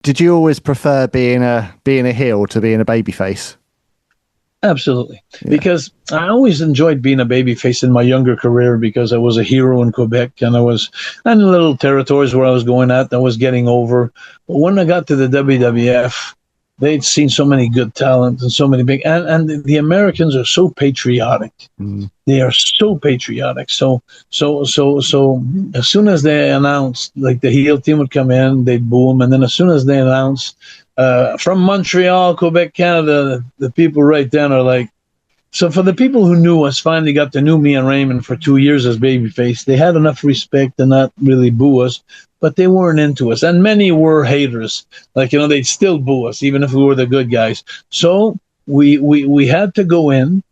Did you always prefer being a heel to being a babyface? Absolutely. Yeah. Because I always enjoyed being a babyface in my younger career because I was a hero in Quebec and I was in little territories where I was going at. I was getting over. But when I got to the WWF, they'd seen so many good talent and so many big, and the Americans are so patriotic. Mm. They are so patriotic. So as soon as they announced, like the heel team would come in, they'd boom. And then as soon as they announced, from Montreal, Quebec, Canada, the people right then are like, so for the people who knew us, finally got to know me and Raymond for 2 years as babyface, they had enough respect to not really boo us, but they weren't into us. And many were haters. Like, they'd still boo us, even if we were the good guys. So we had to go in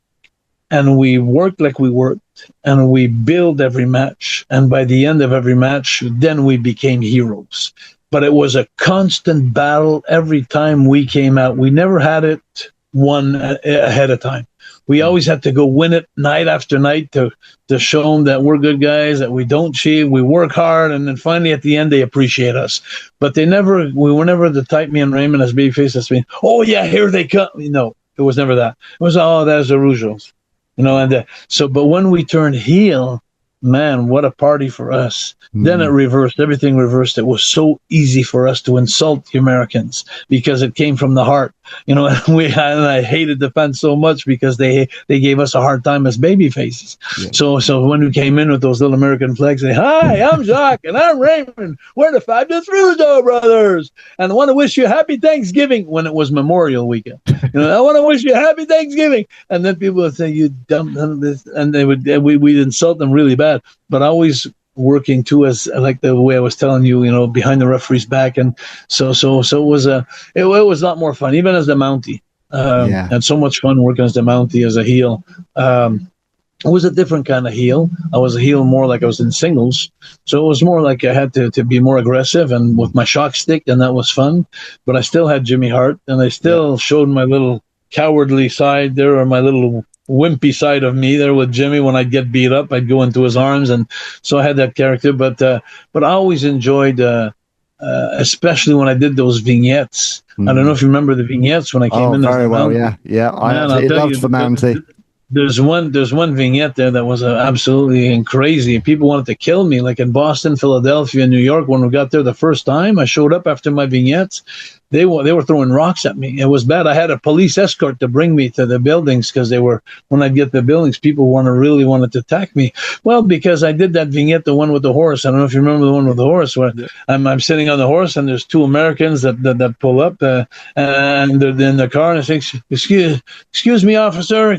and we worked like we worked and we build every match. And by the end of every match, then we became heroes. But it was a constant battle every time we came out. We never had it won ahead of time. We always had to go win it night after night to show them that we're good guys, that we don't cheat, we work hard, and then finally at the end they appreciate us. But we were never the type, me and Raymond as babyface, that's been, oh yeah, here they come. No, it was never that. It was, oh, that's the Rougeaus. But when we turned heel, man, what a party for us. Then it reversed, everything reversed. It was so easy for us to insult the Americans because it came from the heart. And I hated the fans so much because they gave us a hard time as baby faces. Yeah. So when we came in with those little American flags, say, hi, I'm Jacques and I'm Raymond. We're the fabulous Rougeau brothers. And I want to wish you a happy Thanksgiving when it was Memorial Weekend. I want to wish you a happy Thanksgiving. And then people would say, you dumb this, and we'd insult them really bad. But always working too, as like the way I was telling you, behind the referee's back, and so it was it was a lot more fun, even as the Mountie. Had so much fun working as the Mountie as a heel. It was a different kind of heel. I was a heel more like I was in singles, so it was more like I had to be more aggressive and with my shock stick, and that was fun. But I still had Jimmy Hart, and I still showed my little cowardly side there, or my little wimpy side of me there with Jimmy. When I'd get beat up, I'd go into his arms, and so I had that character. But I always enjoyed, especially when I did those vignettes. I don't know if you remember the vignettes when I came in. Very well, yeah. I loved the Mountie. There's one vignette there that was absolutely crazy. People wanted to kill me, like in Boston, Philadelphia, New York. When we got there the first time, I showed up after my vignettes. They were throwing rocks at me. It was bad. I had a police escort to bring me to the buildings because when I'd get the buildings, people really wanted to attack me. Well, because I did that vignette, the one with the horse. I don't know if you remember the one with the horse, where I'm sitting on the horse and there's two Americans that pull up and they're in the car, and I say, excuse me, officer.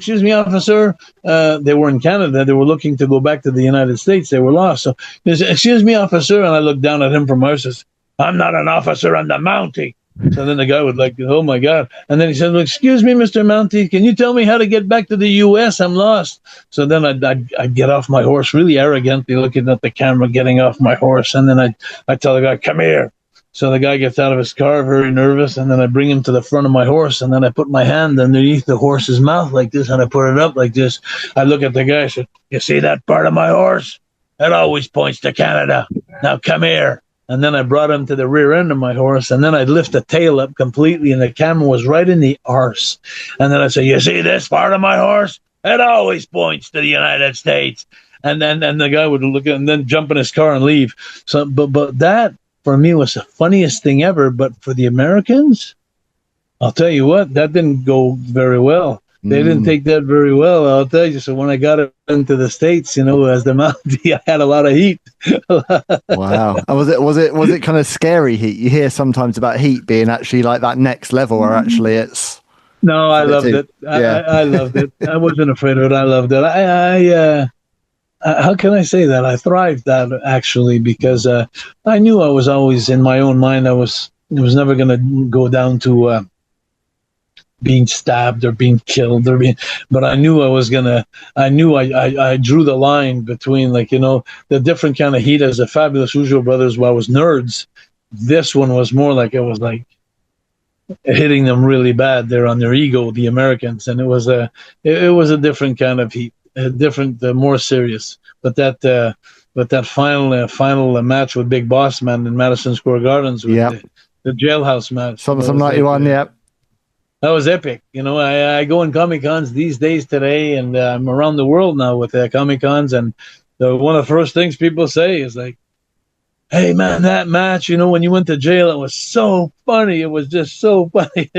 They were in Canada. They were looking to go back to the United States. They were lost. So he said, excuse me, officer. And I looked down at him from my horse. I'm not an officer. I'm the Mountie. So then the guy would like, oh my God. And then he said, well, excuse me, Mr. Mountie, can you tell me how to get back to the U.S.? I'm lost. So then I'd get off my horse, really arrogantly looking at the camera, getting off my horse. And then I'd tell the guy, come here. So the guy gets out of his car, very nervous. And then I bring him to the front of my horse. And then I put my hand underneath the horse's mouth like this. And I put it up like this. I look at the guy. I said, you see that part of my horse? It always points to Canada. Now come here. And then I brought him to the rear end of my horse, and then I'd lift the tail up completely, and the camera was right in the arse. And then I'd say, you see this part of my horse? It always points to the United States. And then the guy would look at and then jump in his car and leave. So, but that, for me, was the funniest thing ever. But for the Americans, I'll tell you what, that didn't go very well. They didn't take that very well, I'll tell you. So when I got into the States, as the Mountie, I had a lot of heat. Wow. Was it kind of scary heat? You hear sometimes about heat being actually like that next level, or actually it's. No, I loved it. I loved it. I wasn't afraid of it. I loved it. How can I say that? I thrived that actually, because I knew I was always in my own mind. I was never going to go down to being stabbed or being killed but I knew I drew the line between, the different kind of heat as the fabulous Rougeau brothers, where I was nerds. This one was more like, it was like hitting them really bad there on their ego, the Americans. And it was a different kind of heat, different, more serious. But that final match with Big Boss Man in Madison Square Gardens, the jailhouse match. Some 91, yeah. That was epic. I go in Comic Cons these days today, and I'm around the world now with Comic Cons, and one of the first things people say is like, "Hey man, that match, when you went to jail, it was so funny. It was just so funny."